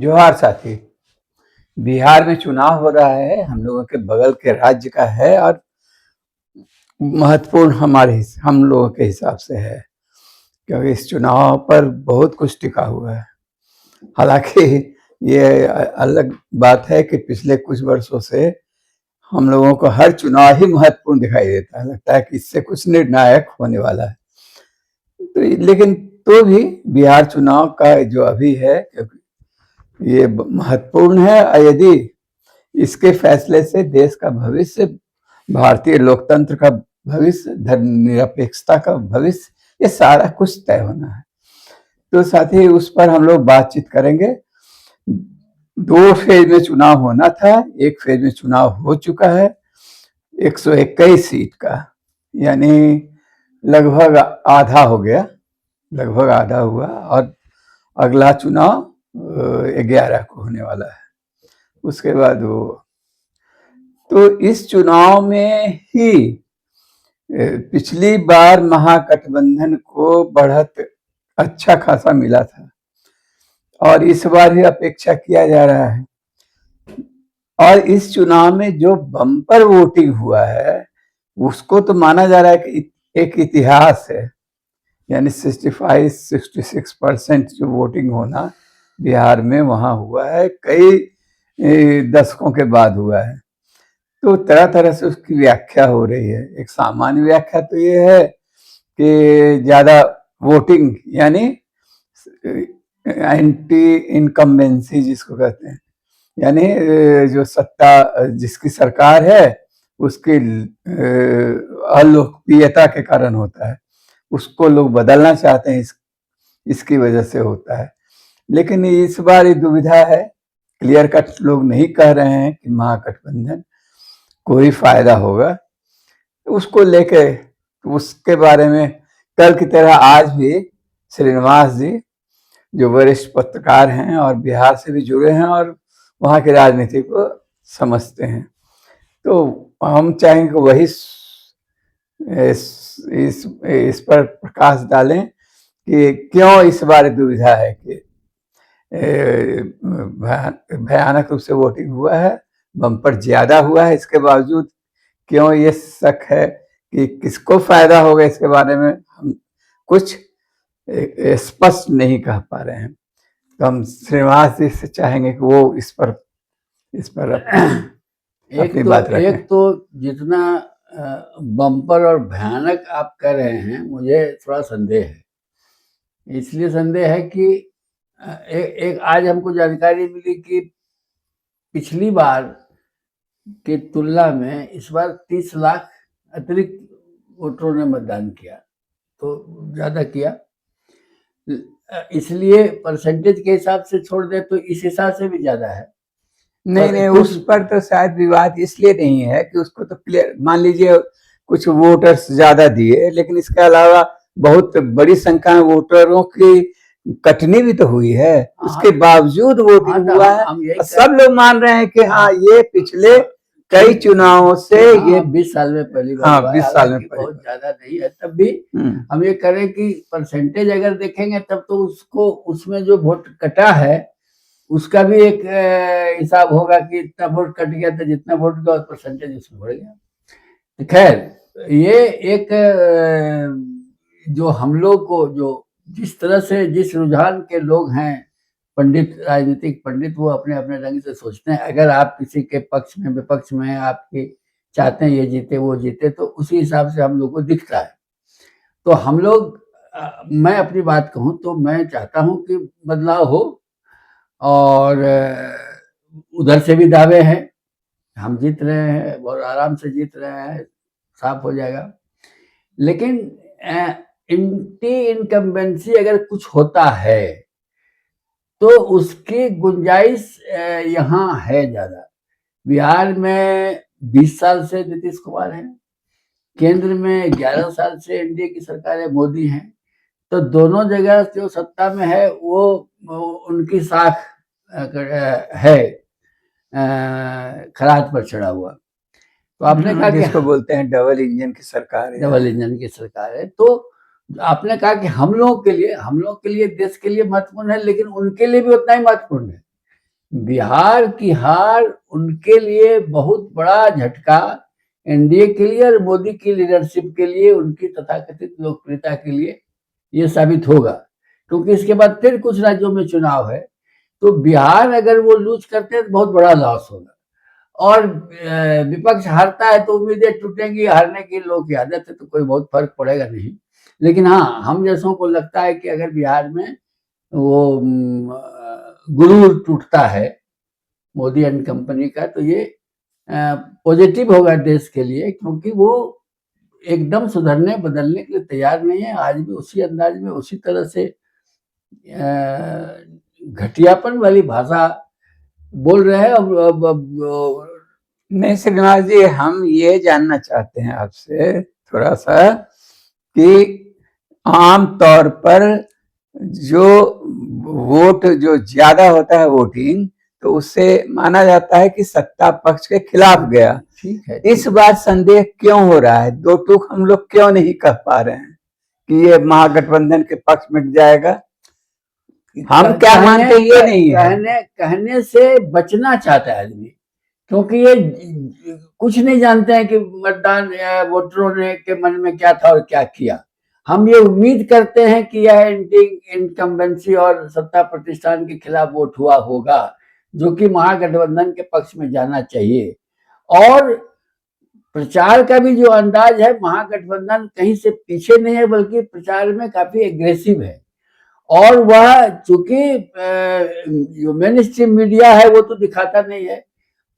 जोहार साथी। बिहार में चुनाव हो रहा है, हम लोगों के बगल के राज्य का है और महत्वपूर्ण हम लोगों के हिसाब से है, क्योंकि इस चुनाव पर बहुत कुछ टिका हुआ है। हालांकि ये अलग बात है कि पिछले कुछ वर्षों से हम लोगों को हर चुनाव ही महत्वपूर्ण दिखाई देता है, लगता है कि इससे कुछ निर्णायक होने वाला है। तो लेकिन तो भी बिहार चुनाव का जो अभी है, क्योंकि ये महत्वपूर्ण है और यदि इसके फैसले से देश का भविष्य, भारतीय लोकतंत्र का भविष्य, धर्मनिरपेक्षता का भविष्य, ये सारा कुछ तय होना है। तो साथ ही उस पर हम लोग बातचीत करेंगे। 2 फेज में चुनाव होना था, एक फेज में चुनाव हो चुका है 121 सीट का, यानी लगभग आधा हो गया, लगभग आधा हुआ और अगला चुनाव 11 को होने वाला है। उसके बाद वो, तो इस चुनाव में ही पिछली बार महागठबंधन को बढ़त अच्छा खासा मिला था और इस बार भी अपेक्षा किया जा रहा है। और इस चुनाव में जो बम्पर वोटिंग हुआ है उसको तो माना जा रहा है कि एक इतिहास है, यानी 65-66% जो वोटिंग होना बिहार में वहां हुआ है, कई दशकों के बाद हुआ है। तो तरह तरह से उसकी व्याख्या हो रही है। एक सामान्य व्याख्या तो ये है कि ज्यादा वोटिंग यानी एंटी इनकम्बेंसी जिसको कहते हैं, यानी जो सत्ता जिसकी सरकार है उसकी अलोकप्रियता के कारण होता है, उसको लोग बदलना चाहते हैं, इसकी वजह से होता है। लेकिन इस बार ये दुविधा है, क्लियर कट लोग नहीं कह रहे हैं कि महागठबंधन को ही फायदा होगा। उसको लेके, उसके बारे में कल की तरह आज भी श्रीनिवास जी, जो वरिष्ठ पत्रकार हैं और बिहार से भी जुड़े हैं और वहाँ की राजनीति को समझते हैं, तो हम चाहेंगे कि वही इस पर प्रकाश डालें कि क्यों इस बार दुविधा है कि भयानक रूप से वोटिंग हुआ है, बम्पर ज्यादा हुआ है, इसके बावजूद क्यों ये शक है कि किसको फायदा होगा, इसके बारे में हम कुछ स्पष्ट नहीं कह पा रहे हैं। तो हम श्रीनिवास जी से चाहेंगे कि वो इस पर अपनी बात रखें। एक तो जितना बम्पर और भयानक आप कह रहे हैं, मुझे थोड़ा संदेह है। इसलिए संदेह है कि एक आज हमको जानकारी मिली कि पिछली बार की तुलना में इस बार 30 लाख अतिरिक्त वोटरों ने मतदान किया, तो ज्यादा किया। इसलिए परसेंटेज के हिसाब से छोड़ दे तो इस हिसाब से भी ज्यादा है। नहीं, उस पर तो शायद विवाद इसलिए नहीं है कि उसको तो क्लियर, मान लीजिए कुछ वोटर्स ज्यादा दिए, लेकिन इसके अलावा बहुत बड़ी संख्या में वोटरों की कटनी भी तो हुई है, उसके बावजूद वोटिंग हुआ है। सब लोग मान रहे हैं कि हाँ, ये पिछले कई चुनावों से ये 20 साल में पहली बार, हाँ 20 साल में बहुत ज्यादा नहीं है। तब भी हम ये करें कि परसेंटेज अगर देखेंगे तब तो उसको, उसमें जो वोट कटा है उसका भी एक हिसाब होगा कि इतना वोट कट गया तो जितना वोट का परसेंटेज उसमें बढ़ गया। खैर, ये एक जो हम लोग को, जो जिस तरह से जिस रुझान के लोग हैं पंडित, राजनीतिक पंडित, वो अपने अपने ढंग से सोचते हैं। अगर आप किसी के पक्ष में, विपक्ष में, आपके चाहते हैं ये जीते वो जीते, तो उसी हिसाब से हम लोग को दिखता है। तो हम लोग, मैं अपनी बात कहूँ तो मैं चाहता हूँ कि बदलाव हो, और उधर से भी दावे हैं, हम जीत रहे हैं, बहुत आराम से जीत रहे हैं, साफ हो जाएगा। लेकिन एंटी इनकम्बेंसी अगर कुछ होता है तो उसकी गुंजाइश यहाँ है ज्यादा। बिहार में 20 साल से नीतीश कुमार है, केंद्र में 11 साल से एनडीए की सरकार है, मोदी है। तो दोनों जगह जो सत्ता में है वो उनकी साख है खराज पर चढ़ा हुआ। तो आपने कहा जिसको बोलते हैं डबल इंजन की सरकार है, डबल इंजन की सरकार है। तो आपने कहा कि हम लोगों के लिए, देश के लिए महत्वपूर्ण है, लेकिन उनके लिए भी उतना ही महत्वपूर्ण है। बिहार की हार उनके लिए बहुत बड़ा झटका, एनडीए के लिए और मोदी की लीडरशिप के लिए, उनकी तथाकथित लोकप्रियता के लिए ये साबित होगा, क्योंकि इसके बाद फिर कुछ राज्यों में चुनाव है। तो बिहार अगर वो लूज करते हैं तो बहुत बड़ा लॉस होगा, और विपक्ष हारता है तो उम्मीदें टूटेंगी, हारने की लोग की आदत है, तो कोई बहुत फर्क पड़ेगा नहीं। लेकिन हाँ, हम जैसों को लगता है कि अगर बिहार में वो गुरूर टूटता है मोदी एंड कंपनी का, तो ये पॉजिटिव होगा देश के लिए, क्योंकि वो एकदम सुधरने बदलने के लिए तैयार नहीं है। आज भी उसी अंदाज में, उसी तरह से घटियापन वाली भाषा बोल रहे हैं। अब नहीं श्रीनिवास जी, हम ये जानना चाहते हैं आपसे थोड़ा सा कि आम तौर पर जो वोट जो ज्यादा होता है वोटिंग, तो उससे माना जाता है कि सत्ता पक्ष के खिलाफ गया। ठीक है, इस बार संदेह क्यों हो रहा है? दो टूक हम लोग क्यों नहीं कह पा रहे हैं कि ये महागठबंधन के पक्ष में जाएगा? हम क्या मानते ये नहीं है, कहने से बचना चाहता है आदमी, क्योंकि ये कुछ नहीं जानते हैं कि मतदान वोटरों ने के मन में क्या था और क्या किया। हम ये उम्मीद करते हैं कि यह इनकम्बेंसी और सत्ता प्रतिष्ठान के खिलाफ वोट हुआ होगा, जो कि महागठबंधन के पक्ष में जाना चाहिए। और प्रचार का भी जो अंदाज है, महागठबंधन कहीं से पीछे नहीं है, बल्कि प्रचार में काफी एग्रेसिव है। और वह चूंकि जो मेन स्ट्रीम मीडिया है वो तो दिखाता नहीं है,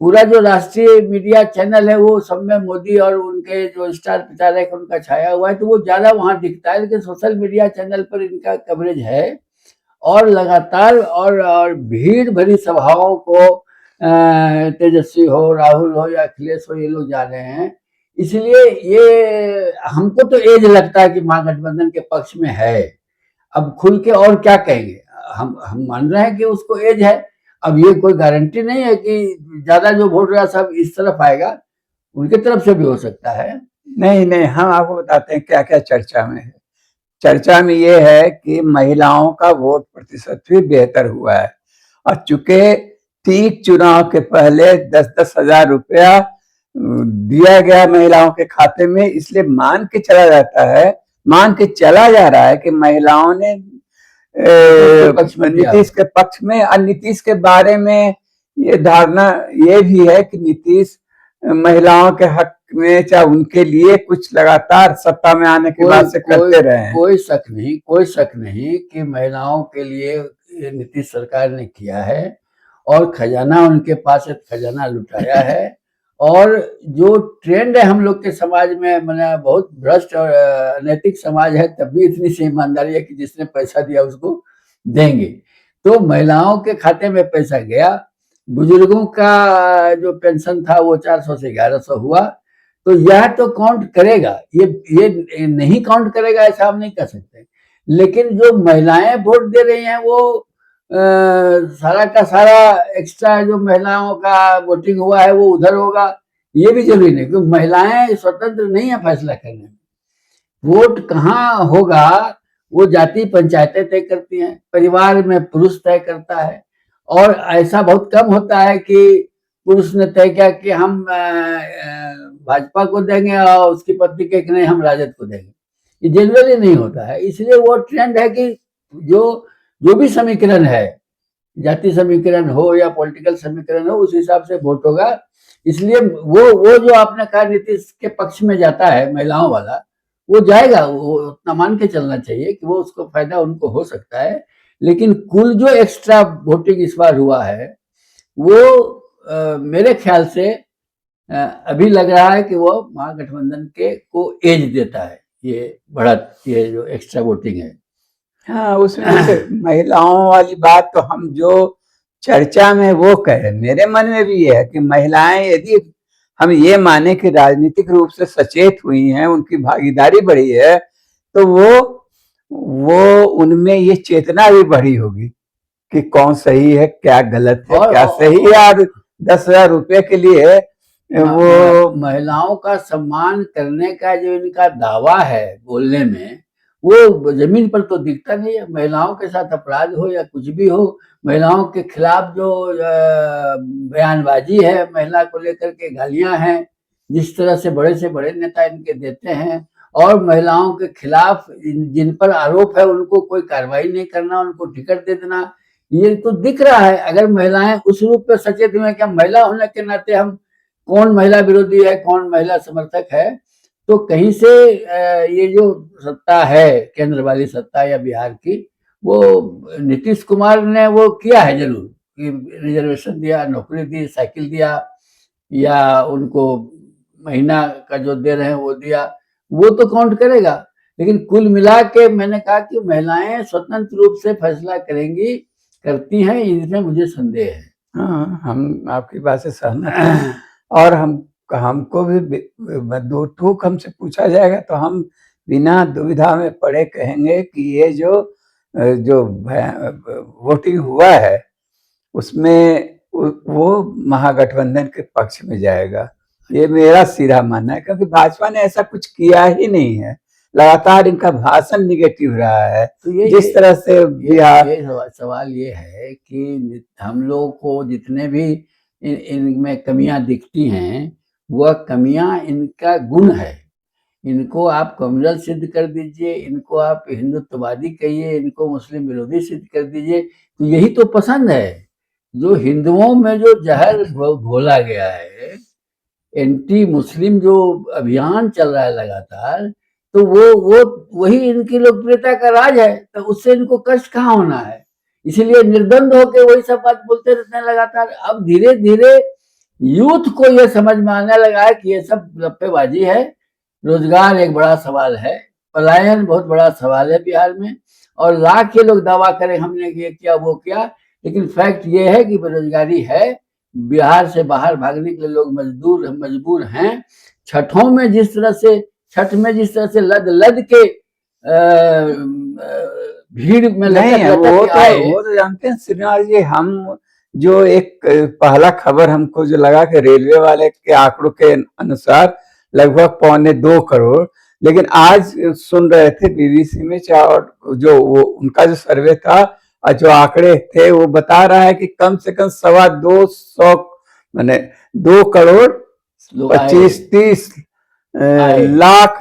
पूरा जो राष्ट्रीय मीडिया चैनल है वो सब में मोदी और उनके जो स्टार प्रचारक उनका छाया हुआ है, तो वो ज्यादा वहां दिखता है। लेकिन सोशल मीडिया चैनल पर इनका कवरेज है, और लगातार और भीड़ भरी सभाओं को तेजस्वी हो, राहुल हो या अखिलेश हो, ये लोग जा रहे हैं। इसलिए ये हमको तो एज लगता है कि महागठबंधन के पक्ष में है। अब खुल के और क्या कहेंगे, हम मान रहे हैं कि उसको एज है। अब ये कोई गारंटी नहीं है कि ज्यादा जो वोट रहा सब इस तरफ आएगा, उनकी तरफ से भी हो सकता है। नहीं नहीं, हम आपको बताते हैं क्या क्या चर्चा में है। चर्चा में ये है कि महिलाओं का वोट प्रतिशत भी बेहतर हुआ है, और चूंकि ठीक चुनाव के पहले 10-10 हजार रुपया दिया गया महिलाओं के खाते में, इसलिए मान के चला जा रहा है कि महिलाओं ने नीतीश के पक्ष में। और नीतीश के बारे में ये धारणा ये भी है कि नीतीश महिलाओं के हक में, चाहे उनके लिए कुछ लगातार सत्ता में आने के बाद से करते रहे हैं। कोई शक नहीं कि महिलाओं के लिए नीतीश सरकार ने किया है, और खजाना उनके पास एक खजाना लुटाया है। और जो ट्रेंड है हम लोग के समाज में, मैंने बहुत भ्रष्ट और अनैतिक समाज है, तब भी इतनी सी ईमानदारी है कि जिसने पैसा दिया उसको देंगे। तो महिलाओं के खाते में पैसा गया, बुजुर्गों का जो पेंशन था वो 400 से 1100 हुआ, तो यह तो काउंट करेगा। ये नहीं काउंट करेगा ऐसा हम नहीं कह सकते। लेकिन जो महिलाएं वोट दे रही हैं, वो सारा का सारा एक्स्ट्रा जो महिलाओं का वोटिंग हुआ है वो उधर होगा, ये भी जरूरी नहीं, क्योंकि महिलाएं स्वतंत्र नहीं है फैसला करने में। वोट कहाँ होगा वो जाति पंचायतें तय करती हैं, परिवार में पुरुष तय करता है। और ऐसा बहुत कम होता है कि पुरुष ने तय किया कि हम भाजपा को देंगे और उसकी पत्नी के नहीं हम राजद को देंगे, ये जनरली नहीं होता है। इसलिए वो ट्रेंड है कि जो भी समीकरण है, जाति समीकरण हो या पॉलिटिकल समीकरण हो, उस हिसाब से वोट होगा। इसलिए वो जो आपने कहा नीतीश के पक्ष में जाता है महिलाओं वाला, वो जाएगा, वो उतना मान के चलना चाहिए कि वो उसको फायदा उनको हो सकता है। लेकिन कुल जो एक्स्ट्रा वोटिंग इस बार हुआ है वो मेरे ख्याल से अभी लग रहा है कि वो महागठबंधन के को एज देता है, ये बढ़त, ये जो एक्स्ट्रा वोटिंग है। हाँ, उसमें से महिलाओं वाली बात तो हम जो चर्चा में वो कहे, मेरे मन में भी ये है कि महिलाएं यदि हम ये माने कि राजनीतिक रूप से सचेत हुई हैं, उनकी भागीदारी बढ़ी है, तो वो उनमें ये चेतना भी बढ़ी होगी कि कौन सही है, क्या गलत है, क्या सही है। और 10,000 रुपये के लिए वो महिलाओं का सम्मान करने का जो इनका दावा है बोलने में, वो जमीन पर तो दिखता नहीं है। महिलाओं के साथ अपराध हो या कुछ भी हो, महिलाओं के खिलाफ जो बयानबाजी है, महिला को लेकर के गालियां हैं, जिस तरह से बड़े नेता इनके देते हैं, और महिलाओं के खिलाफ जिन पर आरोप है उनको कोई कार्रवाई नहीं करना, उनको टिकट दे देना, ये तो दिख रहा है। अगर महिलाएं उस रूप में सचेत हुए कि महिला होने के नाते हम कौन महिला विरोधी है, कौन महिला समर्थक है, तो कहीं से ये जो सत्ता है, केंद्र वाली सत्ता या बिहार की, वो नीतीश कुमार ने वो किया है जरूर कि रिजर्वेशन दिया, नौकरी दी, साइकिल दिया, या उनको महीना का जो दे रहे हैं वो दिया, वो तो काउंट करेगा। लेकिन कुल मिला के मैंने कहा कि महिलाएं स्वतंत्र रूप से फैसला करेंगी, करती हैं, इसमें मुझे संदेह है। हाँ, हम आपकी बात से सहमत हैं। और हमको भी दो टूक हमसे पूछा जाएगा तो हम बिना दुविधा में पड़े कहेंगे कि ये जो वोटिंग हुआ है उसमें वो महागठबंधन के पक्ष में जाएगा, ये मेरा सीधा मानना है, क्योंकि भाजपा ने ऐसा कुछ किया ही नहीं है। लगातार इनका भाषण निगेटिव रहा है। तो जिस तरह से बिहार, सवाल ये है कि हम लोगों को जितने भी इनमें कमियां दिखती हैं, वह कमियां इनका गुण है। इनको आप कम्युनल सिद्ध कर दीजिए, इनको आप हिंदुत्ववादी कहिए, इनको मुस्लिम विरोधी सिद्ध कर दीजिए, तो यही तो पसंद है। जो हिंदुओं में जो जहर घोला गया है, एंटी मुस्लिम जो अभियान चल रहा है लगातार, तो वो वही इनकी लोकप्रियता का राज है। तो उससे इनको कष्ट कहाँ होना है, इसीलिए निर्द्वंद होकर वही सब बात बोलते रहते हैं लगातार। अब धीरे धीरे यूथ को ये समझ में आने लगा है कि ये सब लप्पेबाजी है, रोजगार एक बड़ा सवाल है, पलायन बहुत बड़ा सवाल है बिहार में, और लाख ये लोग दावा करें हमने ये किया वो किया, लेकिन फैक्ट ये है कि बेरोजगारी है। बिहार से बाहर भागने के लिए लोग मजबूर हैं। छठ में जिस तरह से लद के भीड़ में नहीं, वो तो जानते हैं श्रीनिवास जी, हम जो एक पहला खबर हमको जो लगा कि रेलवे वाले के आंकड़ों के अनुसार लगभग 1.25 करोड़, लेकिन आज सुन रहे थे बीबीसी में, और जो वो उनका जो सर्वे था और जो आंकड़े थे वो बता रहा है कि कम से कम 225 माने 2 करोड़ 25-30 लाख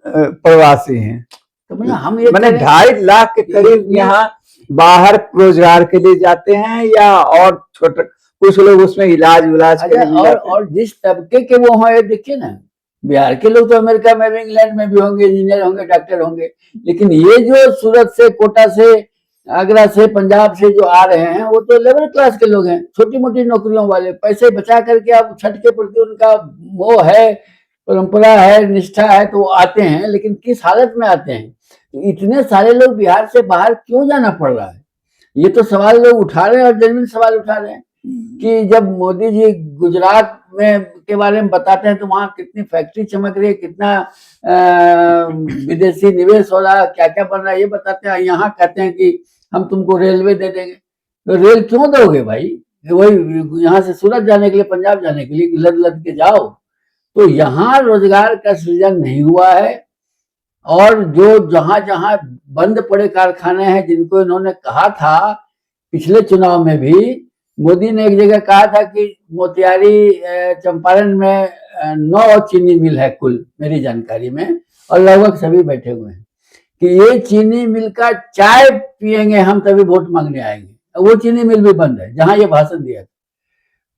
प्रवासी हैं। तो हम ये मैंने 2.5 लाख के करीब यहाँ बाहर रोजगार के लिए जाते हैं, या और छोटे कुछ लोग उसमें इलाज के लिए और जिस तबके के वो हैं, देखिए ना, बिहार के लोग तो अमेरिका में भी, इंग्लैंड में भी होंगे, इंजीनियर होंगे, डॉक्टर होंगे, लेकिन ये जो सूरत से, कोटा से, आगरा से, पंजाब से जो आ रहे हैं, वो तो लेबर क्लास के लोग हैं, छोटी मोटी नौकरियों वाले, पैसे बचा करके, अब छठ के प्रति उनका मोह है, परंपरा है, निष्ठा है, तो वो आते हैं। लेकिन किस हालत में आते हैं, तो इतने सारे लोग बिहार से बाहर क्यों जाना पड़ रहा है, ये तो सवाल लोग उठा रहे हैं, और जेन्युइन सवाल उठा रहे हैं कि जब मोदी जी गुजरात में के बारे में बताते हैं तो वहां कितनी फैक्ट्री चमक रही है, कितना विदेशी निवेश हो रहा है, क्या क्या बन रहा है, ये बताते हैं। यहाँ कहते हैं कि हम तुमको रेलवे दे देंगे, तो रेल क्यों दोगे भाई, वही यहाँ से सूरत जाने के लिए, पंजाब जाने के लिए लद लद के जाओ। तो यहाँ रोजगार का सृजन नहीं हुआ है, और जो जहां जहां बंद पड़े कारखाने हैं, जिनको इन्होंने कहा था पिछले चुनाव में भी, मोदी ने एक जगह कहा था कि मोतिहारी चंपारण में 9 चीनी मिल है कुल, मेरी जानकारी में, और लगभग सभी बैठे हुए हैं कि ये चीनी मिल का चाय पिएंगे हम तभी वोट मांगने आएंगे। वो चीनी मिल भी बंद है जहां ये भाषण दिया,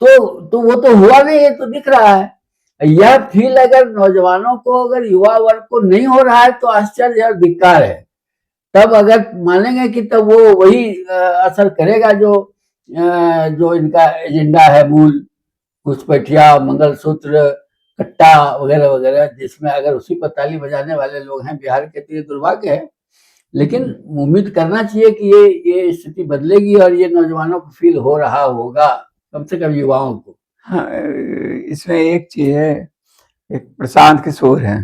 तो वो तो हुआ नहीं, ये तो दिख रहा है। यह फील अगर नौजवानों को, अगर युवा वर्ग को नहीं हो रहा है, तो आश्चर्य और धिक्कार है। तब अगर मानेंगे कि तब वो वही असर करेगा जो इनका एजेंडा है मूल, घुसपैठिया, मंगलसूत्र, कट्टा वगैरह वगैरह, जिसमें अगर उसी पर ताली बजाने वाले लोग हैं बिहार के, तो ये दुर्भाग्य है। लेकिन उम्मीद करना चाहिए कि ये स्थिति बदलेगी, और ये नौजवानों को फील हो रहा होगा, कम से कम युवाओं को। हाँ, इसमें एक चीज है, एक प्रशांत किशोर हैं,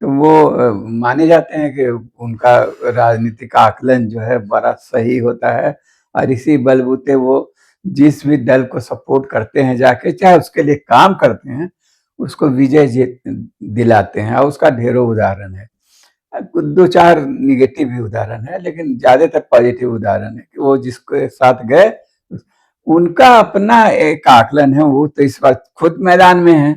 तो वो माने जाते हैं कि उनका राजनीतिक आकलन जो है बड़ा सही होता है, और इसी बलबूते वो जिस भी दल को सपोर्ट करते हैं जाके, चाहे उसके लिए काम करते हैं, उसको विजय दिलाते हैं, और उसका ढेरों उदाहरण है। दो चार निगेटिव भी उदाहरण है, लेकिन ज्यादातर पॉजिटिव उदाहरण है कि वो जिसके साथ गए उनका अपना एक आकलन है। वो तो इस बार खुद मैदान में है,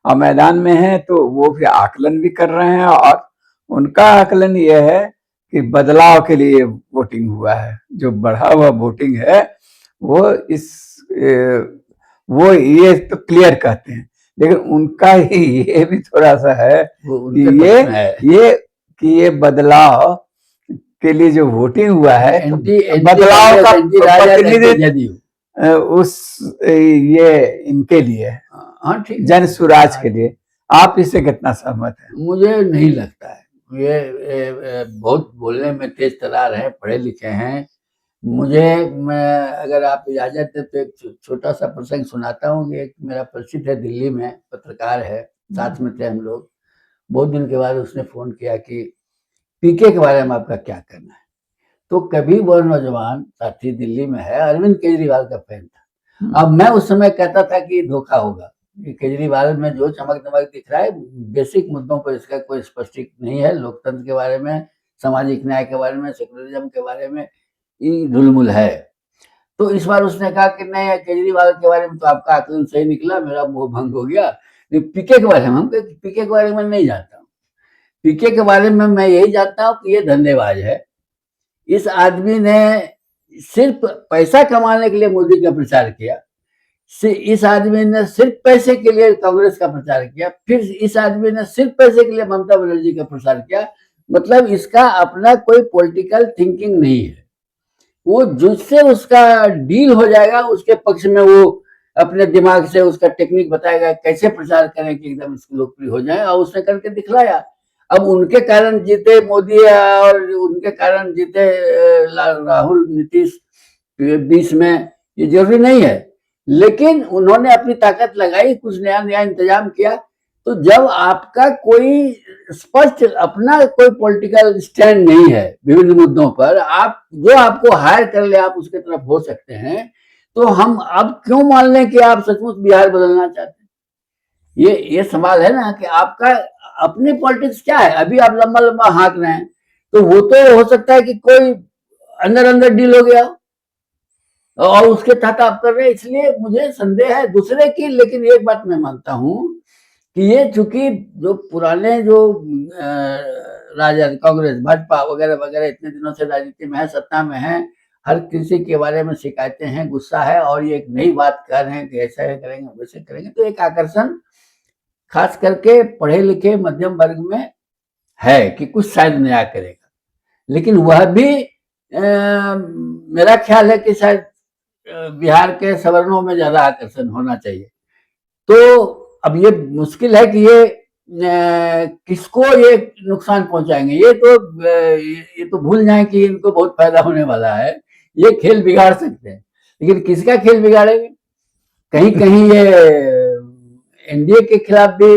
और मैदान में है तो वो भी आकलन भी कर रहे हैं, और उनका आकलन ये है कि बदलाव के लिए वोटिंग हुआ है। जो बढ़ा हुआ वोटिंग है वो वो ये तो क्लियर कहते हैं, लेकिन उनका ही ये भी थोड़ा सा है कि ये बदलाव के लिए जो वोटिंग हुआ है, तो बदलाव का प्रतिनिधित्व उस ये इनके लिए, हाँ ठीक, जन स्वराज के लिए। आप इससे कितना सहमत है? मुझे नहीं लगता है। ये बहुत बोलने में तेज तरार है, पढ़े लिखे हैं। मैं अगर आप इजाजत दे तो एक छोटा सा प्रसंग सुनाता हूँ। एक मेरा परिचित है, दिल्ली में पत्रकार है, साथ में थे हम लोग। बहुत दिन के बाद उसने फोन किया कि पीके के बारे में आपका क्या करना है। तो कभी वो नौजवान साथी दिल्ली में है, अरविंद केजरीवाल का फैन था। अब मैं उस समय कहता था कि धोखा होगा, केजरीवाल में जो चमक दमक दिख रहा है, बेसिक मुद्दों पर इसका कोई स्पष्टिक नहीं है। लोकतंत्र के बारे में, सामाजिक न्याय के बारे में, सेकुलरिज्म के बारे में ढुलमुल है। तो इस बार उसने कहा कि नहीं, केजरीवाल के बारे में तो आपका आकलन सही निकला, मेरा मोह भंग हो गया। पीके के बारे में, हम पीके के बारे में नहीं जानता हूँ। पीके के बारे में मैं यही जानता हूँ कि ये धंधेबाज है। इस आदमी ने सिर्फ पैसा कमाने के लिए मोदी का प्रचार किया, इस आदमी ने सिर्फ पैसे के लिए कांग्रेस का प्रचार किया, फिर इस आदमी ने सिर्फ पैसे के लिए ममता बनर्जी का प्रचार किया। मतलब इसका अपना कोई पॉलिटिकल थिंकिंग नहीं है। वो जिससे उसका डील हो जाएगा उसके पक्ष में वो अपने दिमाग से उसका टेक्निक बताएगा कैसे प्रचार करें कि एकदम इसकी लोकप्रिय हो जाए, और उसने करके दिखलाया। अब उनके कारण जीते मोदी और उनके कारण जीते राहुल नीतीश 20 में, ये जरूरी नहीं है, लेकिन उन्होंने अपनी ताकत लगाई, कुछ नया नया इंतजाम किया। तो जब आपका कोई स्पष्ट अपना कोई पॉलिटिकल स्टैंड नहीं है विभिन्न मुद्दों पर, आप जो आपको हायर कर ले आप उसके तरफ हो सकते हैं, तो हम अब क्यों मान लें कि आप सचमुच बिहार बदलना चाहते हैं? ये सवाल है ना कि आपका अपनी पॉलिटिक्स क्या है। अभी आप लंबा लंबा हाँक रहे हैं, तो वो तो हो सकता है कि कोई अंदर अंदर डील हो गया और उसके तहत आप कर रहे हैं, इसलिए मुझे संदेह है दूसरे की। लेकिन एक बात मैं मानता हूं कि ये चूंकि जो पुराने जो राजद, कांग्रेस, भाजपा वगैरह वगैरह इतने दिनों से राजनीति में है, सत्ता में है, हर किसी के बारे में शिकायतें हैं, गुस्सा है, और ये एक नई बात कर रहे हैं कि ऐसा करेंगे वैसे करेंगे, तो एक आकर्षण खास करके पढ़े लिखे मध्यम वर्ग में है कि कुछ शायद नया करेगा। लेकिन वह भी मेरा ख्याल है कि शायद बिहार के सवर्णों में ज्यादा आकर्षण होना चाहिए। तो अब ये मुश्किल है कि ये किसको ये नुकसान पहुंचाएंगे। ये तो भूल जाएं कि इनको बहुत फायदा होने वाला है, ये खेल बिगाड़ सकते हैं, लेकिन किसका खेल बिगाड़ेंगे? कहीं कहीं ये एनडीए के खिलाफ भी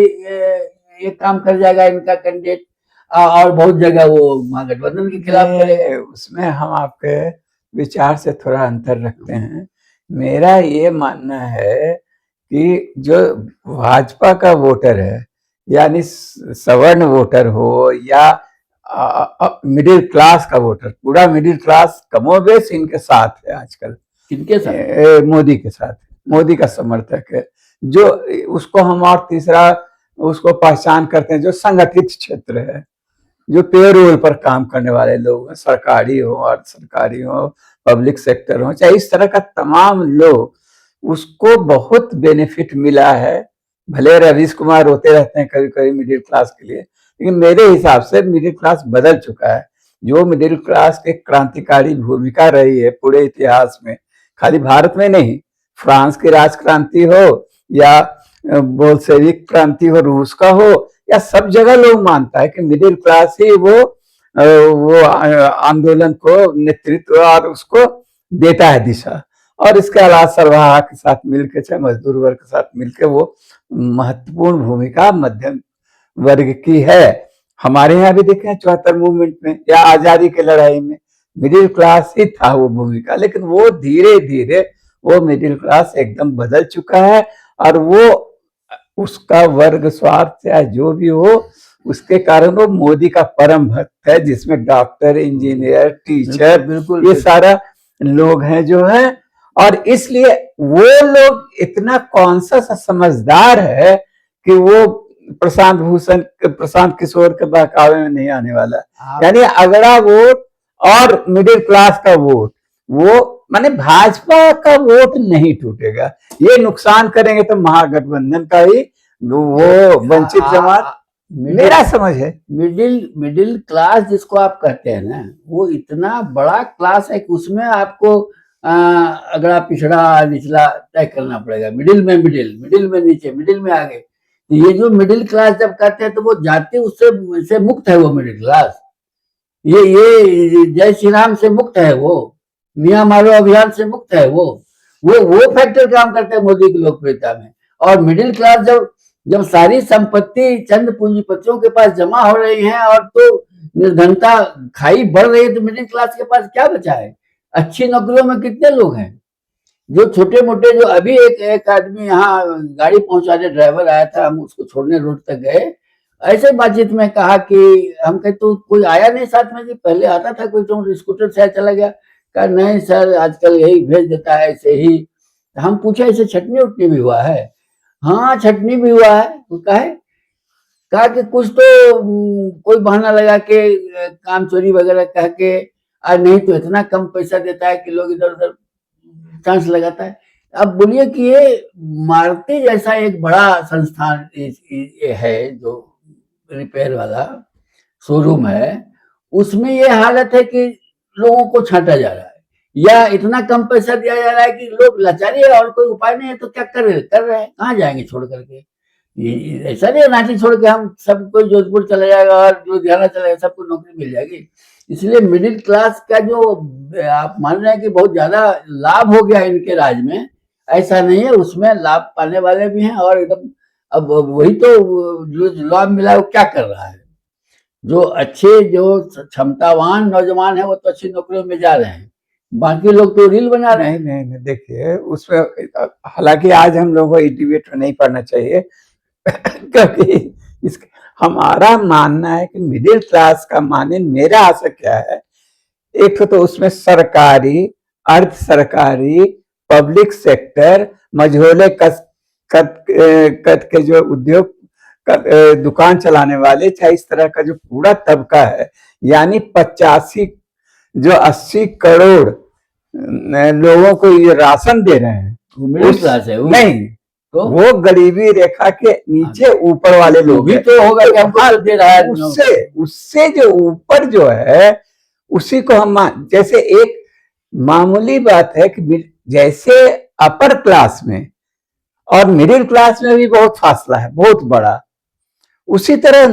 ये काम कर जाएगा इनका कैंडिडेट, और बहुत जगह वो महागठबंधन के खिलाफ करेगा। उसमें हम आपके विचार से थोड़ा अंतर रखते हैं। मेरा ये मानना है कि जो भाजपा का वोटर है, यानी सवर्ण वोटर हो या मिडिल क्लास का वोटर, पूरा मिडिल क्लास कमोबेश इनके साथ है आजकल। किनके साथ? मोदी के साथ, मोदी का समर्थक है। जो उसको हम और तीसरा उसको पहचान करते हैं जो संगठित क्षेत्र है, जो पेरोल पर काम करने वाले लोग, सरकारी हो और सरकारी हो, पब्लिक सेक्टर हो, चाहे इस तरह का तमाम लोग, उसको बहुत बेनिफिट मिला है। भले रवीश कुमार रोते रहते हैं कभी कभी मिडिल क्लास के लिए, लेकिन मेरे हिसाब से मिडिल क्लास बदल चुका है। जो मिडिल क्लास के क्रांतिकारी भूमिका रही है पूरे इतिहास में, खाली भारत में नहीं, फ्रांस की राजक्रांति हो या बोल्शेविक क्रांति हो, रूस का हो, या सब जगह लोग मानता है कि मिडिल क्लास ही वो आंदोलन को नेतृत्व और उसको देता है दिशा। और इसके अलावा सरवाहा के साथ मिलकर, चाहे मजदूर वर्ग के साथ मिलकर, वो महत्वपूर्ण भूमिका मध्यम वर्ग की है। हमारे यहाँ भी देखें 74 मूवमेंट में या आजादी की लड़ाई में मिडिल क्लास ही था वो भूमिका, लेकिन वो धीरे धीरे वो मिडिल क्लास एकदम बदल चुका है, और वो उसका वर्ग स्वार्थ या जो भी हो, उसके कारण वो मोदी का परम भक्त है, जिसमें डॉक्टर, इंजीनियर, टीचर, बिल्कुल ये सारा लोग हैं जो है। और इसलिए वो लोग इतना कॉन्शियस समझदार है कि वो प्रशांत किशोर के बहकावे में नहीं आने वाला। यानी अगला वोट और मिडिल क्लास का वोट, वो माने भाजपा का वोट नहीं टूटेगा। ये नुकसान करेंगे तो महागठबंधन का ही वो वंचित जमात, मेरा समझ है। मिडिल क्लास जिसको आप कहते हैं ना, वो इतना बड़ा क्लास है कि उसमें आपको अगला पिछड़ा निचला तय करना पड़ेगा। मिडिल में नीचे, मिडिल में आगे। तो ये जो मिडिल क्लास जब कहते हैं तो वो जाति उससे से मुक्त है वो मिडिल क्लास। ये जय श्री राम से मुक्त है, वो मियाँ मारो अभियान से मुक्त है। वो फैक्टर काम करते हैं मोदी की लोकप्रियता में। और मिडिल क्लास जब सारी संपत्ति चंद पूंजीपतियों के पास जमा हो रही है और तो निर्धनता खाई बढ़ रही है, तो मिडिल क्लास के पास क्या बचा है? अच्छी नौकरियों में कितने लोग हैं जो छोटे मोटे, जो अभी एक आदमी यहाँ गाड़ी पहुंचाने ड्राइवर आया था, हम उसको छोड़ने रोड तक गए, ऐसे बातचीत में कहा कि हम कहे तो कोई आया नहीं साथ में? जी पहले आता था कोई, तो स्कूटर से चला गया। कहा नहीं सर, आजकल यही भेज देता है ऐसे ही। हम पूछा ऐसे छटनी उटनी भी हुआ है? हाँ छटनी भी हुआ है। तो कहा कि कुछ तो कोई बहाना लगा के काम चोरी वगैरह कह के, और नहीं तो इतना कम पैसा देता है कि लोग इधर उधर चांस लगाता है। अब बोलिए कि ये मारुति जैसा एक बड़ा संस्थान है जो रिपेयर वाला शोरूम है, उसमें ये हालत है कि लोगों को छांटा जा रहा है, या इतना कम पैसा दिया जा रहा है कि लोग लाचारी है और कोई उपाय नहीं है, तो क्या कर रहे हैं? कहाँ जाएंगे छोड़ करके? ऐसा नहीं रांची छोड़ के हम सब कोई जोधपुर चला जाएगा और लुधियाना चला जाएगा, सबको नौकरी मिल जाएगी। इसलिए मिडिल क्लास का जो आप मान रहे हैं कि बहुत ज्यादा लाभ हो गया इनके राज में, ऐसा नहीं है। उसमें लाभ पाने वाले भी हैं और एकदम, अब वही तो जो लाभ मिला वो क्या कर रहा है? जो अच्छे, जो क्षमतावान नौजवान है वो तो अच्छी नौकरियों में जा रहे हैं, बाकी लोग तो रील बना रहे हैं। नहीं, देखिए उसमें, हालांकि आज हम लोगों को डिबेट नहीं पढ़ना चाहिए क्योंकि हमारा मानना है कि मिडिल क्लास का माने मेरा आशा क्या है, एक तो उसमें सरकारी, अर्ध सरकारी, पब्लिक सेक्टर, मझोले कद के जो उद्योग दुकान चलाने वाले, चाहे इस तरह का जो पूरा तबका है, यानी 80 करोड़ लोगों को ये राशन दे रहे हैं, मिडिल क्लास है वो? नहीं, तो वो गरीबी रेखा के नीचे ऊपर वाले लोग भी तो होगा कि हमको दे रहा है। उससे जो ऊपर जो है उसी को हम, जैसे एक मामूली बात है कि जैसे अपर क्लास में और मिडिल क्लास में भी बहुत फासला है, बहुत बड़ा, उसी तरह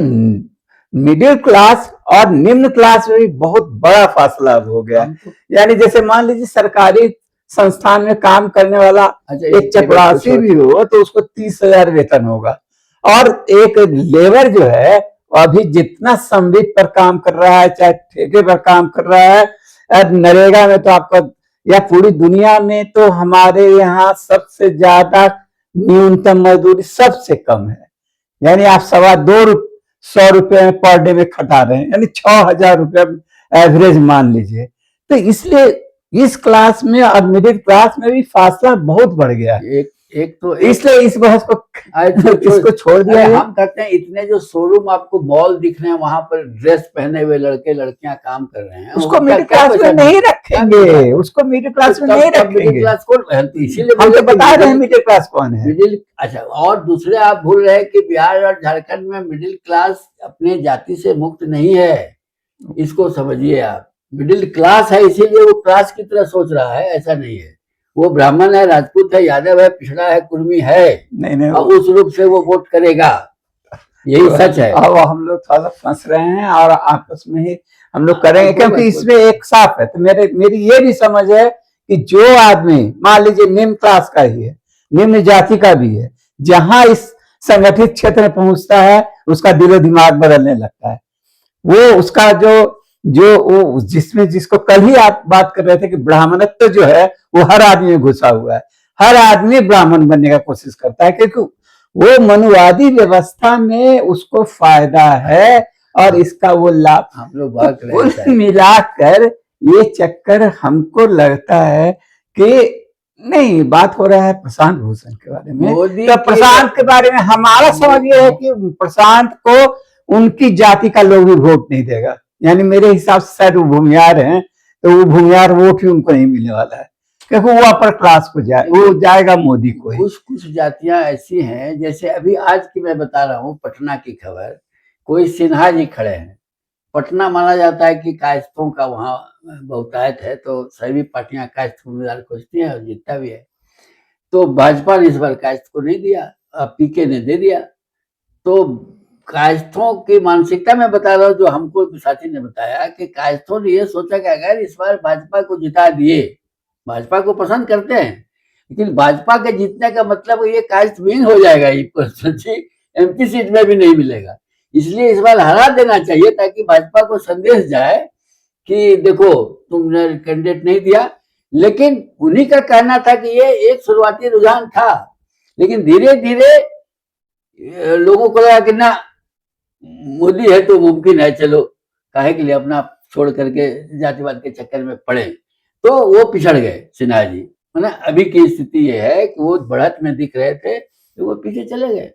मिडिल क्लास और निम्न क्लास में भी बहुत बड़ा फासला हो गया। यानी जैसे मान लीजिए सरकारी संस्थान में काम करने वाला एक चपरासी भी हो तो उसको 30,000 वेतन होगा, और एक लेबर जो है अभी जितना संवित पर काम कर रहा है, चाहे ठेके पर काम कर रहा है, नरेगा में तो आपका, या पूरी दुनिया में तो हमारे यहाँ सबसे ज्यादा न्यूनतम मजदूरी सबसे कम है। यानी आप 100 रुपए पर डे में खटा रहे हैं, यानी 6,000 रुपये एवरेज मान लीजिए। तो इसलिए इस क्लास में और मिडिल क्लास में भी फासला बहुत बढ़ गया। एक तो इसलिए इस बहस को इसको छोड़ दिया। हम कहते हैं इतने जो शोरूम आपको मॉल दिख रहे हैं, वहां पर ड्रेस पहने हुए लड़के लड़कियां काम कर रहे हैं, उसको मिडिल क्लास में नहीं रखेंगे, उसको मिडिल क्लास में नहीं रखेंगे। मिडिल क्लास कौन? इसीलिए हम तो बता रहे हैं मिडिल क्लास कौन है। मिडिल, अच्छा, और दूसरे आप भूल रहे हैं कि बिहार और झारखंड में मिडिल क्लास अपने जाति से मुक्त नहीं है, इसको समझिए आप। मिडिल क्लास है इसीलिए वो क्लास की तरह सोच रहा है, ऐसा नहीं है। वो ब्राह्मण है, राजपूत है, यादव है, पिछड़ा है, कुर्मी है, नहीं, और उस रूप से वो वोट करेगा, यही तो सच है। अब हम लोग थोड़ा सा फंस रहे हैं और आपस में ही हम लोग करेंगे, क्योंकि इसमें एक साफ है। तो मेरी ये भी समझ है कि जो आदमी मान लीजिए निम्न क्लास का ही है, निम्न जाति का भी है, जहां इस संगठित क्षेत्र में पहुंचता है उसका दिलो दिमाग बदलने लगता है। वो उसका जो वो जिसको कल ही आप बात कर रहे थे कि ब्राह्मणत्व जो है वो हर आदमी में घुसा हुआ है, हर आदमी ब्राह्मण बनने का कोशिश करता है, क्योंकि वो मनुवादी व्यवस्था में उसको फायदा है और इसका वो लाभ। हम लोग तो भाग रहे कुल हैं। मिलाकर ये चक्कर हमको लगता है कि नहीं, बात हो रहा है प्रशांत भूषण के बारे में, मोदी तो की- प्रशांत के बारे में हमारा समझ ये है कि प्रशांत को उनकी जाति का लोग भी वोट नहीं देगा। यानी मेरे हिसाब से शायद वो भूमियार हैं, तो वो भूमियार वोट भी उनको नहीं मिलने वाला है, क्योंकि वो अपर क्लास को वो जाएगा मोदी को ही। कुछ जातियां ऐसी हैं, जैसे अभी आज की मैं बता रहा हूँ पटना की खबर, कोई सिन्हा जी खड़े हैं। पटना माना जाता है कि कायस्थों का वहाँ बहुतायत है, तो सभी पार्टियां कायस्थ उम्मीदवार खोजती हैं और जीतता भी है। तो भाजपा ने इस बार कायस्थ को नहीं दिया, पीके ने दे दिया। तो कायस्थों की मानसिकता में बता रहा हूँ, जो हमको साथी ने बताया कि कायस्थों ने ये सोचा कि अगर इस बार भाजपा को जिता दिए, भाजपा को पसंद करते हैं, लेकिन भाजपा के जीतने का मतलब ये कायस्थ विन हो जाएगा, एमपी सीट में भी नहीं मिलेगा। इसलिए इस बार हरा देना चाहिए, ताकि भाजपा को संदेश जाए कि देखो तुमने कैंडिडेट नहीं दिया। लेकिन उन्हीं का कहना था कि ये एक शुरुआती रुझान था, लेकिन धीरे धीरे लोगों को लगा कि ना, मोदी है तो मुमकिन है, चलो काहे के लिए अपना छोड़ करके जातिवाद के चक्कर में पड़े। तो वो पिछड़ गए सिन्हा जी। मतलब अभी की स्थिति ये है कि वो बढ़त में दिख रहे थे, तो वो पीछे चले गए,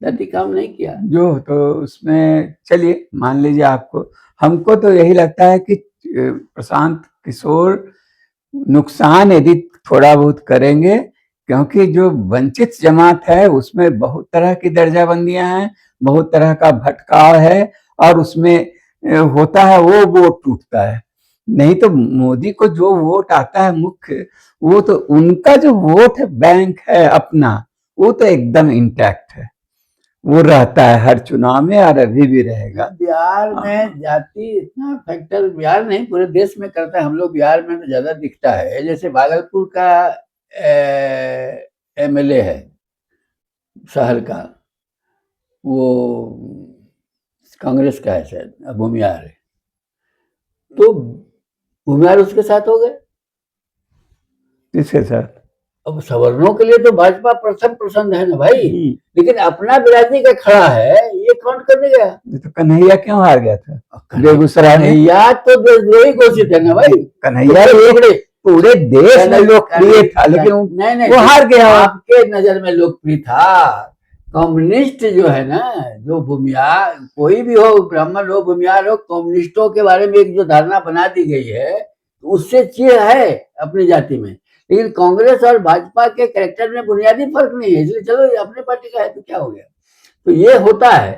जाति काम नहीं किया जो तो उसमें चलिए मान लीजिए आपको, हमको तो यही लगता है कि प्रशांत किशोर नुकसान यदि थोड़ा बहुत करेंगे, क्योंकि जो वंचित जमात है उसमें बहुत तरह की दर्जाबंदियां हैं, बहुत तरह का भटकाव है, और उसमें होता है वो वोट टूटता है। नहीं तो मोदी को जो वोट आता है मुख्य, वो तो उनका जो वोट है बैंक है अपना, वो तो एकदम इंटैक्ट है, वो रहता है हर चुनाव में और अभी भी रहेगा। बिहार में जाति इतना फैक्टर बिहार नहीं पूरे देश में करता है, हम लोग बिहार में तो ज्यादा दिखता है। जैसे भागलपुर का एमएलए है शहर का, वो कांग्रेस का है शायद, भूमियार है, तो भूमियार उसके साथ हो गए। किसके साथ? अब सवर्णों के लिए तो भाजपा प्रथम पसंद है ना भाई, लेकिन अपना बिरादरी का खड़ा है, ये काउंट करने गया। तो कन्हैया क्यों हार गया था बेगूसराय में? कन्हैया तो देशद्रोही घोषित है ना भाई। कन्हैया पूरे देश में लोकप्रिय था, लेकिन नहीं, वो हार गया। आपके नजर में लोकप्रिय था। कम्युनिस्ट जो है ना, जो भूमियार कोई भी हो, ब्राह्मण हो भूमियार हो, कम्युनिस्टों के बारे में एक जो धारणा बना दी गई है, उससे चीड़ है अपनी जाति में। लेकिन कांग्रेस और भाजपा के कैरेक्टर में बुनियादी फर्क नहीं है, इसलिए चलो अपने पार्टी का है तो क्या हो गया। तो ये होता है,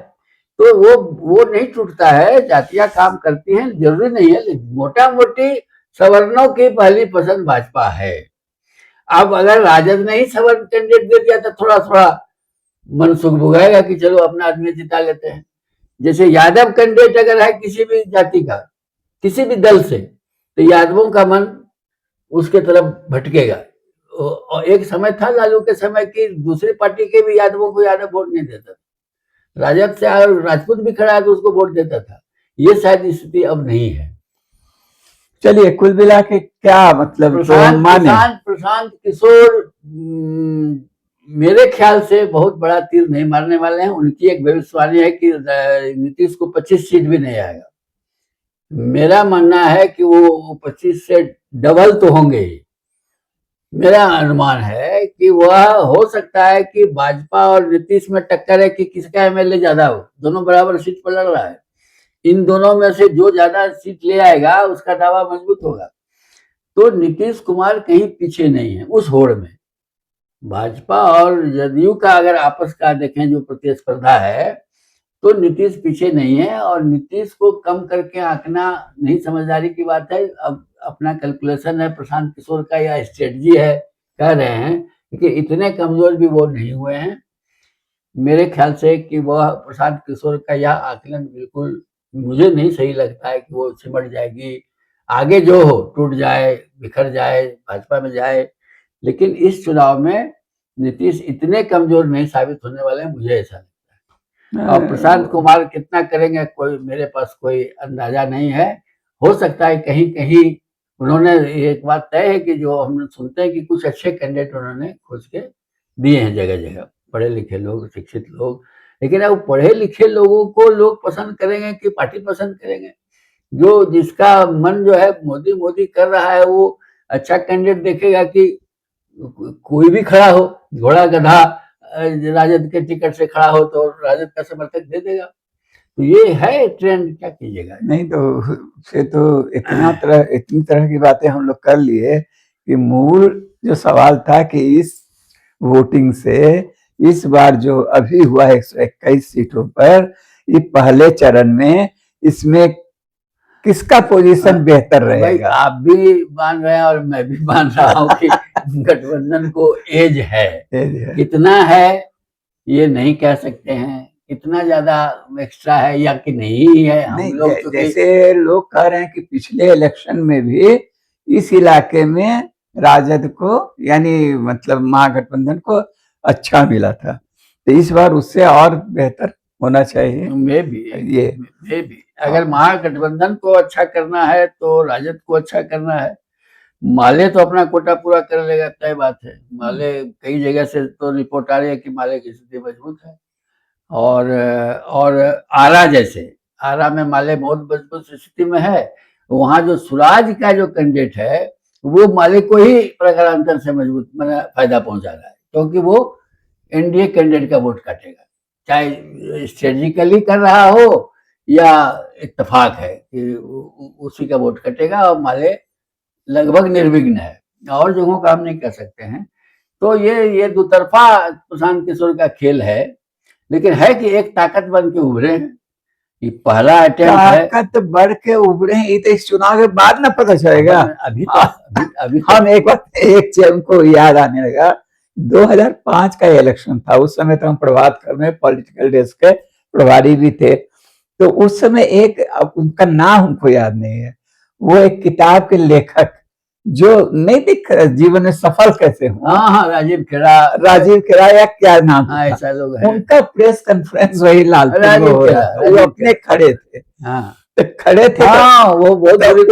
तो वो नहीं टूटता है, जातियां काम करती हैं, जरूरी नहीं है। मोटा मोटी सवर्णों की पहली पसंद भाजपा है। अब अगर राजद ने ही सवर्ण कैंडिडेट दे दिया तो थोड़ा थोड़ा मन सुख भुगाएगा कि चलो अपना आदमी जिता लेते हैं। जैसे यादव कैंडिडेट अगर है किसी भी जाति का, किसी भी दल से, तो यादवों का मन उसके तरफ भटकेगा। और एक समय था लालू के समय की दूसरी पार्टी के भी यादवों को यादव वोट नहीं देता था, राजद से अगर राजपूत भी खड़ा है तो उसको वोट देता था। ये शायद स्थिति अब नहीं है। चलिए कुल मिला के क्या मतलब प्रशांत किशोर मेरे ख्याल से बहुत बड़ा तीर नहीं मारने वाले हैं। उनकी एक भविष्यवाणी है कि नीतीश को 25 सीट भी नहीं आएगा। मेरा मानना है कि वो 25 से डबल तो होंगे। मेरा अनुमान है कि वह हो सकता है कि भाजपा और नीतीश में टक्कर है कि किसका एमएलए ज्यादा हो, दोनों बराबर सीट पर लड़ रहा है। इन दोनों में से जो ज्यादा सीट ले आएगा उसका दावा मजबूत होगा। तो नीतीश कुमार कहीं पीछे नहीं है उस होड़ में। भाजपा और जदयू का अगर आपस का देखें जो प्रतिस्पर्धा है, तो नीतीश पीछे नहीं है, और नीतीश को कम करके आंकना नहीं समझदारी की बात है। अब अपना कैलकुलेशन है प्रशांत किशोर का, या स्ट्रेटजी है, कह रहे हैं कि इतने कमजोर भी वो नहीं हुए हैं। मेरे ख्याल से कि वह प्रशांत किशोर का यह आकलन बिल्कुल मुझे नहीं सही लगता है कि वो सिमट जाएगी, आगे जो हो टूट जाए, बिखर जाए, भाजपा में जाए। लेकिन इस चुनाव में नीतीश इतने कमजोर नहीं साबित होने वाले हैं, मुझे ऐसा लगता है। और प्रशांत कुमार कितना करेंगे कोई मेरे पास कोई अंदाजा नहीं है। हो सकता है कहीं कहीं उन्होंने, एक बात तय है कि जो हम सुनते हैं कि कुछ अच्छे कैंडिडेट उन्होंने खोज के दिए हैं जगह जगह। पढ़े लिखे लोग, शिक्षित लोग। लेकिन अब पढ़े लिखे लोगों को लोग पसंद करेंगे कि पार्टी पसंद करेंगे? जो जिसका मन जो है मोदी मोदी कर रहा है, वो अच्छा कैंडिडेट देखेगा कि कोई भी खड़ा हो, घोड़ा गधा राजद के टिकट से खड़ा हो तो राजद का समर्थक दे देगा। तो ये है ट्रेंड, क्या कीजिएगा। नहीं तो फिर तो इतनी तरह की बातें हम लोग कर लिए कि मूल जो सवाल था कि इस वोटिंग से इस बार जो अभी हुआ 121 सीटों पर, ये पहले चरण में इसमें किसका पोजीशन बेहतर भाई रहेगा? आप भी मान रहे हैं और मैं भी मान रहा हूँ कि गठबंधन को एज है, कितना है ये नहीं कह सकते हैं, कितना ज्यादा एक्स्ट्रा है या कि नहीं है। हम नहीं, लोग तो जैसे लोग कह रहे हैं कि पिछले इलेक्शन में भी इस इलाके में राजद को यानी मतलब महागठबंधन को अच्छा मिला था, तो इस बार उससे और बेहतर होना चाहिए। मैं भी अगर महागठबंधन को अच्छा करना है तो राजद को अच्छा करना है। माले तो अपना कोटा पूरा कर लेगा, तय बात है। माले कई जगह से तो रिपोर्ट आ रही है कि माले की स्थिति मजबूत है, और आरा में माले बहुत मजबूत स्थिति में है। वहां जो सुराज का जो कैंडिडेट है वो माले को ही प्रकारांतर से मजबूत फायदा पहुंचा रहा है, क्योंकि वो एनडीए कैंडिडेट का वोट काटेगा, चाहे स्ट्रेटेजिकली कर रहा हो या इत्तेफाक है कि उसी का वोट कटेगा। और माले लगभग निर्विघ्न है, और जगहों का हम नहीं कह सकते हैं। तो ये दुतरफा प्रशांत किशोर का खेल है, लेकिन है कि एक ताकत बन के उभरे हैं। ये पहला अटेम्प्ट है, ताकत बढ़ के उभरे हैं। ये तो इस चुनाव के बाद ना पता चलेगा। अभी हम एक चीज को याद आने लगा, 2005 का इलेक्शन था, उस समय तो हम प्रभात खबर में पॉलिटिकल डेस्क के प्रभारी भी थे। तो उस समय एक, उनका नाम हमको याद नहीं है, वो एक किताब के लेखक जो नहीं दिख जीवन में सफल कैसे हो, हाँ राजीव खेड़ा या क्या नाम, हाँ ऐसा लोग है। उनका प्रेस कॉन्फ्रेंस वही लालपुर में हो रहा था, वो अपने खड़े थे। हाँ तो खड़े थे, हाँ, वो बहुत बुरी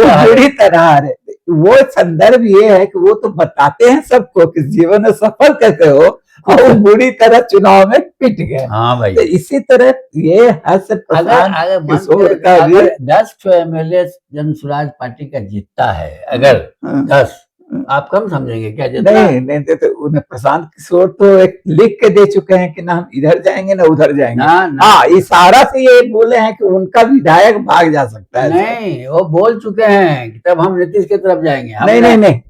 तरह आ रहे थे। वो संदर्भ ये है कि वो तो बताते हैं सबको कि जीवन में सफल कैसे हो, और वो बुरी तरह चुनाव में पिट गए। हाँ भाई, तो इसी तरह ये अगर 10 एमएलए जन स्वराज पार्टी का जीतता है, अगर 10, आप कम समझेंगे क्या? नहीं तो उन्हें प्रशांत किशोर तो एक लिख के दे चुके हैं कि ना हम इधर जाएंगे ना उधर जाएंगे। हाँ, इशारा से ये बोले हैं कि उनका विधायक भाग जा सकता है। नहीं, वो बोल चुके हैं कि तब हम नीतीश की तरफ जाएंगे। नहीं,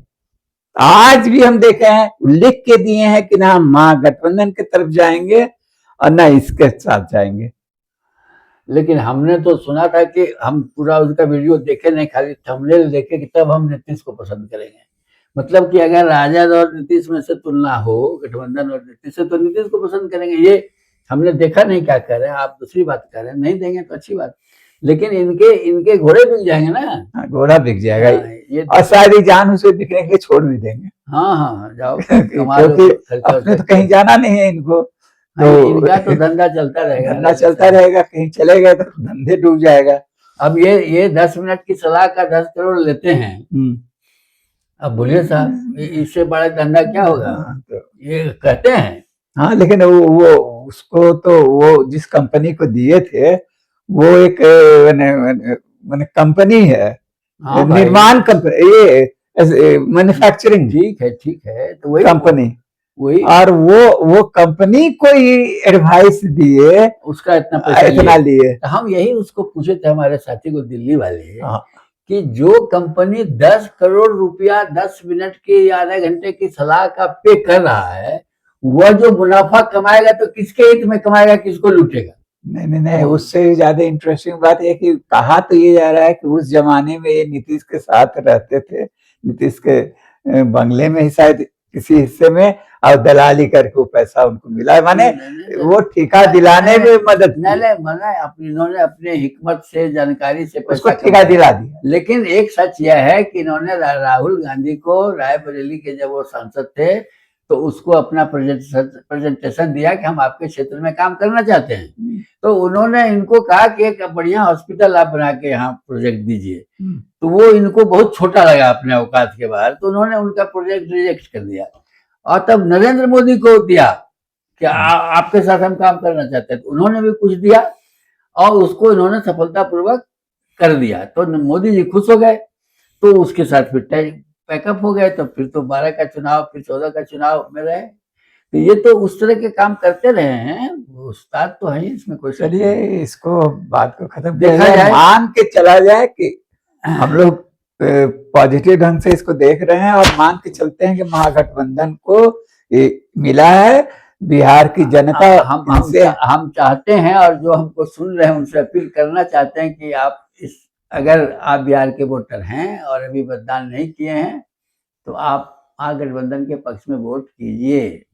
आज भी हम देखे हैं, लिख के दिए हैं कि ना हम महागठबंधन की तरफ जाएंगे और ना इसके साथ जाएंगे। लेकिन हमने तो सुना था कि हम पूरा उसका वीडियो देखे नहीं, खाली थंबनेल देखे कि तब हम नीतीश को पसंद करेंगे। मतलब कि अगर राजद और नीतीश में से तुलना हो, गठबंधन और नीतीश से, तो नीतीश को पसंद करेंगे। ये हमने देखा नहीं क्या कर रहे हैं, आप दूसरी बात कर रहे हैं। नहीं देंगे तो अच्छी बात, लेकिन इनके घोड़े बिक जाएंगे ना। घोड़ा बिक जाएगा, ये और शायद जान उसे बिकने के लिए छोड़ भी देंगे। हाँ जाओ, क्योंकि तो कहीं जाना नहीं है इनको, तो इनका तो धंधा चलता रहेगा, कहीं चले गए तो धंधे डूब जाएगा। अब ये 10 मिनट की सलाह का 10 करोड़ लेते हैं। अब बोलिए साहब, इससे बड़ा धंधा क्या होगा? तो ये कहते हैं। हाँ, लेकिन वो उसको तो वो जिस कंपनी को दिए थे वो एक मैंने कंपनी है, निर्माण कंपनी, ये मैन्युफैक्चरिंग। ठीक है, तो वही कंपनी, वही, और वो कंपनी को ही एडवाइस दिए, उसका इतना लिए। तो हम यही उसको पूछे थे, हमारे साथी को, दिल्ली वाले, कि जो कंपनी 10 करोड़ रुपया 10 मिनट के या आधे घंटे की सलाह का पे कर रहा है, वह जो मुनाफा कमाएगा तो किसके हित में कमाएगा, किसको लूटेगा? नहीं, उससे ज्यादा इंटरेस्टिंग बात है कि कहा तो ये जा रहा है कि उस जमाने में ये नीतीश के साथ रहते थे, नीतीश के बंगले में ही शायद किसी हिस्से में, और दलाली करके पैसा उनको मिला, माने वो ठेका दिलाने में मदद। इन्होंने अपने हिकमत से, जानकारी से उसको ठेका दिला दिया। लेकिन एक सच यह है कि इन्होंने राहुल गांधी को, रायबरेली के जब वो सांसद थे, तो उसको अपना प्रेजेंटेशन दिया कि हम आपके क्षेत्र में काम करना चाहते हैं। तो उन्होंने इनको कहा कि एक बढ़िया हॉस्पिटल आप बना के यहाँ प्रोजेक्ट दीजिए। तो वो इनको बहुत छोटा लगा अपने औकात के बाहर, तो उन्होंने उनका प्रोजेक्ट रिजेक्ट कर दिया, और तब नरेंद्र मोदी को दिया कि आपके साथ हम काम करना चाहते हैं। तो उन्होंने भी कुछ दिया और उसको इन्होंने सफलतापूर्वक कर दिया, तो मोदी जी खुश हो गए। तो उसके साथ फिर पैकअप हो गए, तो फिर तो 12 का चुनाव, फिर 14 का चुनाव में रहे। तो ये तो उस तरह के काम करते रहे हैं, उस्ताद तो है ही, इसमें कोई शक चलिए नहीं। इसको बात को खत्म देखा किया जाए, जाए। मान के चला जाए कि हम लोग पॉजिटिव ढंग से इसको देख रहे हैं और मान के चलते हैं कि महागठबंधन को मिला है, बिहार की जनता हम चाहते हैं, और जो हमको सुन रहे हैं उनसे अपील करना चाहते हैं कि आप अगर आप बिहार के वोटर हैं और अभी मतदान नहीं किए हैं, तो आप महागठबंधन के पक्ष में वोट कीजिए।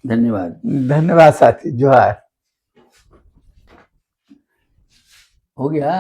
धन्यवाद। धन्यवाद साथी, जोहार। हो गया।